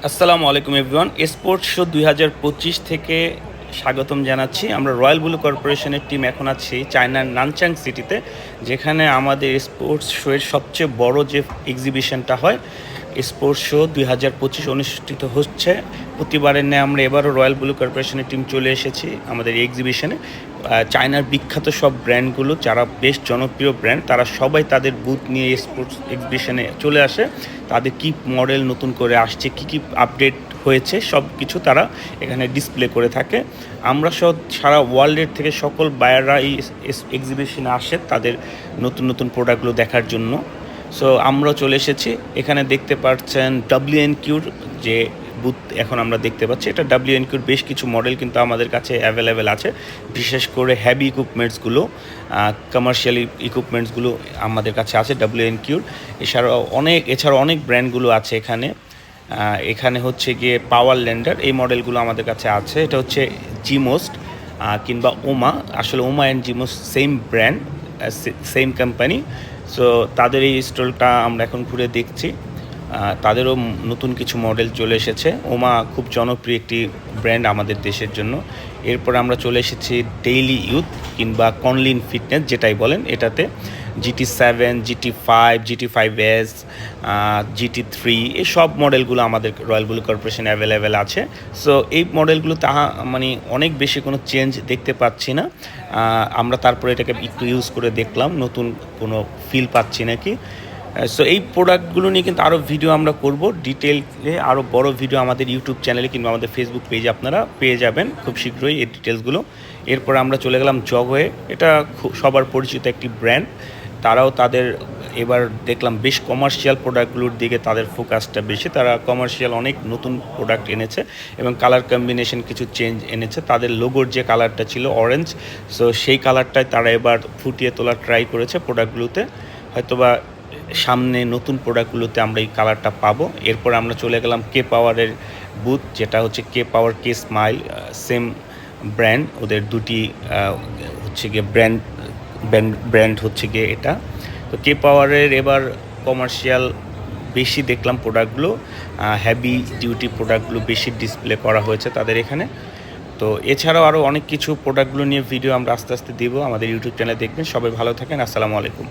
আসসালামু আলাইকুম everyone. Sports show 2025 থেকে স্বাগতম জানাচ্ছি। আমরা রয়্যাল ব্লু কর্পোরেশনের টিম এখন আছি চায়নার নানচাং সিটিতে, যেখানে আমাদের স্পোর্টস শো এর সবচেয়ে বড় যে এক্সিবিশনটা হয়, স্পোর্টস শো 2025 অনুষ্ঠিত হচ্ছে। প্রতিবারের ন্যায় আমরা এবারও রয়্যাল ব্লু কর্পোরেশনের টিম চলে এসেছি আমাদের এই এক্সিবিশনে। চায়নার বিখ্যাত সব ব্র্যান্ডগুলো, যারা বেশ জনপ্রিয় ব্র্যান্ড, তারা সবাই তাদের বুথ নিয়ে স্পোর্টস এক্সিবিশনে চলে আসে। তাদের কী মডেল নতুন করে আসছে, কী আপডেট হয়েছে, সব কিছু তারা এখানে ডিসপ্লে করে থাকে। আমরা সব সারা ওয়ার্ল্ডের থেকে সকল বায়াররা এই এক্সিবিশনে আসে তাদের নতুন নতুন প্রোডাক্টগুলো দেখার জন্য। সো আমরাও চলে এসেছি। এখানে দেখতে পাচ্ছেন WNQ'র যে বুথ এখন আমরা দেখতে পাচ্ছি, এটা WNQ'র বেশ কিছু মডেল কিন্তু আমাদের কাছে অ্যাভেলেবেল আছে। বিশেষ করে হ্যাভি ইকুইপমেন্টসগুলো, কমার্শিয়াল ইকুইপমেন্টসগুলো আমাদের কাছে আছে WNQ'র। এছাড়াও অনেক ব্র্যান্ডগুলো আছে এখানে। এখানে হচ্ছে গিয়ে পাওয়ার ল্যান্ডার, এই মডেলগুলো আমাদের কাছে আছে। এটা হচ্ছে জিমোস্ট কিংবা ওমা। আসলে ওমা অ্যান্ড জিমোস্ট same brand, same company. So তাদের এই স্টলটা আমরা এখন ঘুরে দেখছি। তাদেরও নতুন কিছু মডেল চলে এসেছে। ওমা খুব জনপ্রিয় একটি ব্র্যান্ড আমাদের দেশের জন্য। এরপর আমরা চলে এসেছি ডেইলি ইউথ কিংবা কনলিন ফিটনেস যেটাই বলেন, এটাতে GT7, GT5, GT5S, GT3, এই সব মডেলগুলো আমাদের রয়্যাল ব্লু কর্পোরেশন অ্যাভেলেবেল আছে। সো এই মডেলগুলো মানে অনেক বেশি কোনো চেঞ্জ দেখতে পাচ্ছি না। আমরা তারপরে এটাকে একটু ইউজ করে দেখলাম, নতুন কোনো ফিল পাচ্ছি নাকি। সো এই প্রোডাক্টগুলো নিয়ে কিন্তু আরও ভিডিও আমরা করব ডিটেইলে, আরও বড় ভিডিও আমাদের ইউটিউব চ্যানেলে কিংবা আমাদের ফেসবুক পেজে আপনারা পেয়ে যাবেন খুব শীঘ্রই এই ডিটেলসগুলো। এরপর আমরা চলে গেলাম জগওয়ে। এটা খুব সবার পরিচিত একটি ব্র্যান্ড। তারাও তাদের এবার দেখলাম বেশ কমার্শিয়াল প্রোডাক্টগুলোর দিকে তাদের ফোকাসটা বেশি। তারা কমার্শিয়াল অনেক নতুন প্রোডাক্ট এনেছে এবং কালার কম্বিনেশন কিছু চেঞ্জ এনেছে। তাদের লোগোর যে কালারটা ছিল অরেঞ্জ, সো সেই কালারটাই তারা এবার ফুটিয়ে তোলার ট্রাই করেছে প্রোডাক্টগুলোতে। হয়তোবা সামনে নতুন প্রোডাক্টগুলোতে আমরা এই কালারটা পাবো। এরপর আমরা চলে গেলাম কে পাওয়ারের বুথ, যেটা হচ্ছে কে পাওয়ার, কে স্মাইল, সেম ব্র্যান্ড। ওদের দুটি হচ্ছে গিয়ে ব্র্যান্ড হচ্ছে গিয়ে এটা। তো কে পাওয়ারের এবার কমার্শিয়াল বেশি দেখলাম প্রোডাক্টগুলো, হ্যাভি ডিউটি প্রোডাক্টগুলো বেশি ডিসপ্লে করা হয়েছে তাদের এখানে। তো এছাড়াও আরও অনেক কিছু প্রোডাক্টগুলো নিয়ে ভিডিও আমরা আস্তে আস্তে দেবো। আমাদের ইউটিউব চ্যানেলে দেখবেন। সবাই ভালো থাকেন। আসসালামু আলাইকুম।